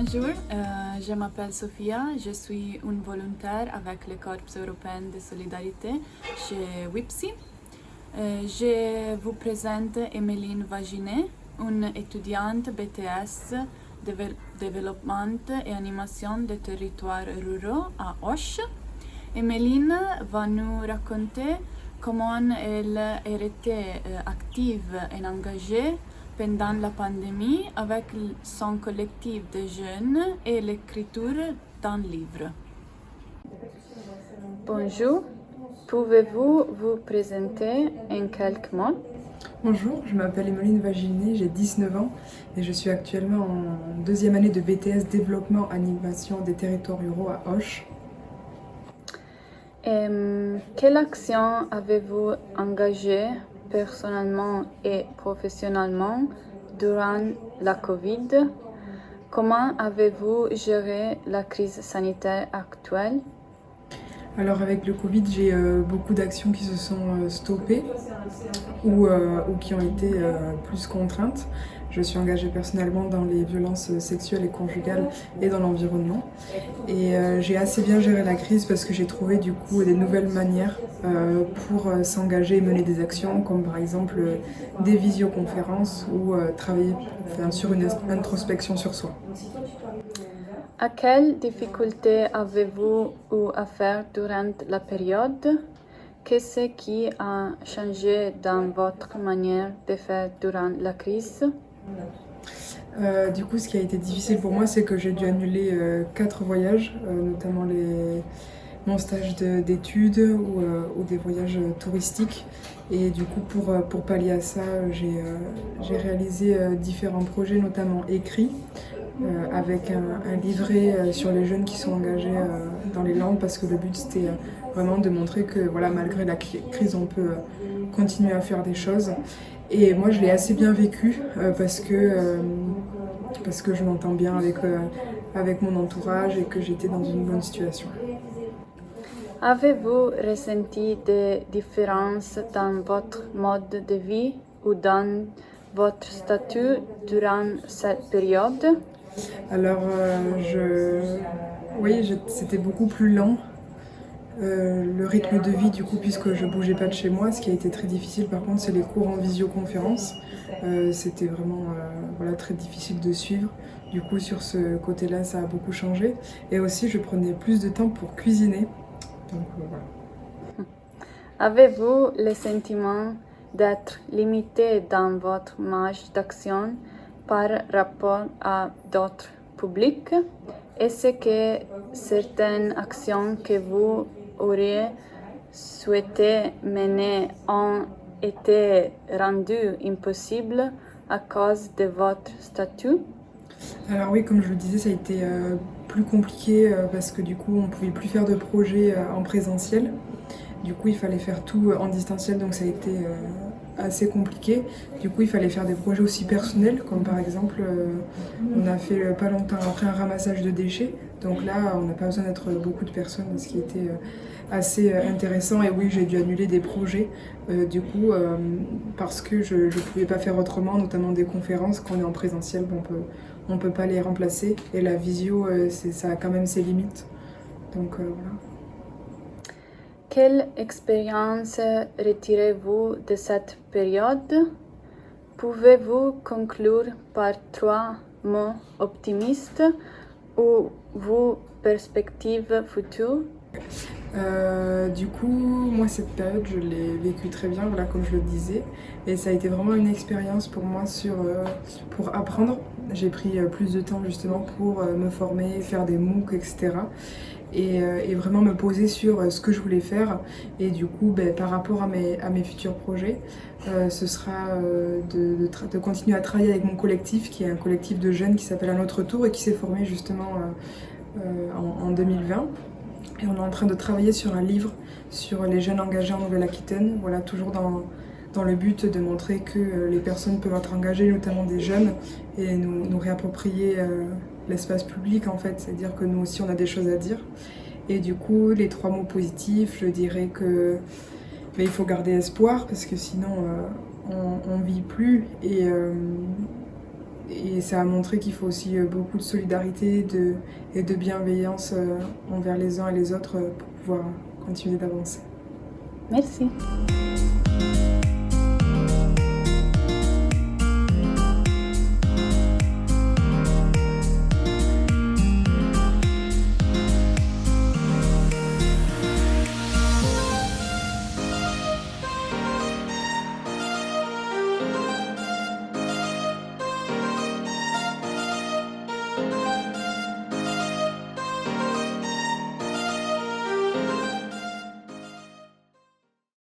Bonjour, je m'appelle Sophia, je suis une volontaire avec le Corps européen de solidarité chez WIPSI. Je vous présente Emeline Vaginet, une étudiante BTS Développement et Animation des territoires ruraux à Auch. Emeline va nous raconter comment elle a été active et engagée pendant la pandémie avec son collectif de jeunes et l'écriture d'un livre. Bonjour, pouvez-vous vous présenter en quelques mots? Bonjour, je m'appelle Emeline Vaginet, j'ai 19 ans et je suis actuellement en deuxième année de BTS Développement Animation des territoires ruraux à Auch. Quelle action avez-vous engagée personnellement et professionnellement durant la Covid? Comment avez-vous géré la crise sanitaire actuelle? Alors avec le Covid, j'ai beaucoup d'actions qui se sont stoppées ou qui ont été plus contraintes. Je suis engagée personnellement dans les violences sexuelles et conjugales et dans l'environnement. Et j'ai assez bien géré la crise parce que j'ai trouvé du coup des nouvelles manières pour s'engager et mener des actions, comme par exemple des visioconférences ou travailler sur une introspection sur soi. À quelles difficultés avez-vous eu à faire durant la période? Qu'est-ce qui a changé dans votre manière de faire durant la crise? Du coup, ce qui a été difficile pour moi, c'est que j'ai dû annuler 4 voyages, notamment mon stage d'études ou des voyages touristiques. Et du coup, pour pallier à ça, j'ai réalisé différents projets, notamment écrits, avec un livret sur les jeunes qui sont engagés dans les langues, parce que le but c'était vraiment de montrer que voilà, malgré la crise, on peut continuer à faire des choses. Et moi, je l'ai assez bien vécu parce que je m'entends bien avec mon entourage et que j'étais dans une bonne situation. Avez-vous ressenti des différences dans votre mode de vie ou dans votre statut durant cette période? Alors, oui, c'était beaucoup plus lent. Le rythme de vie, du coup, puisque je bougeais pas de chez moi, ce qui a été très difficile par contre, c'est les cours en visioconférence. C'était vraiment voilà, très difficile de suivre. Du coup, sur ce côté-là, ça a beaucoup changé. Et aussi, je prenais plus de temps pour cuisiner. Donc voilà. Avez-vous le sentiment d'être limité dans votre marge d'action par rapport à d'autres publics? Est-ce que certaines actions que vous auriez souhaité mener ont été rendues impossibles à cause de votre statut? Alors oui, comme je le disais, ça a été plus compliqué parce que du coup, on ne pouvait plus faire de projets en présentiel. Du coup, il fallait faire tout en distanciel, donc ça a été assez compliqué. Du coup, il fallait faire des projets aussi personnels, comme par exemple, on a fait pas longtemps après un ramassage de déchets. Donc là, on n'a pas besoin d'être beaucoup de personnes, ce qui était assez intéressant. Et oui, j'ai dû annuler des projets, parce que je ne pouvais pas faire autrement, notamment des conférences. Quand on est en présentiel, bon, on peut pas les remplacer. Et la visio, ça a quand même ses limites. Donc voilà. Quelle expérience retirez-vous de cette période? Pouvez-vous conclure par 3 mots optimistes ou vos perspectives futures? Du coup, moi cette période, je l'ai vécue très bien, voilà, comme je le disais. Et ça a été vraiment une expérience pour moi pour apprendre. J'ai pris plus de temps justement pour me former, faire des MOOC, etc. Et vraiment me poser sur ce que je voulais faire. Et du coup, par rapport à mes futurs projets, ce sera de continuer à travailler avec mon collectif, qui est un collectif de jeunes qui s'appelle À Notre Tour et qui s'est formé justement en 2020. Et on est en train de travailler sur un livre sur les jeunes engagés en Nouvelle-Aquitaine, voilà, toujours dans le but de montrer que les personnes peuvent être engagées, notamment des jeunes, et nous réapproprier l'espace public en fait, c'est-à-dire que nous aussi on a des choses à dire. Et du coup, les 3 mots positifs, je dirais que il faut garder espoir parce que sinon on vit plus Et ça a montré qu'il faut aussi beaucoup de solidarité et de bienveillance envers les uns et les autres pour pouvoir continuer d'avancer. Merci.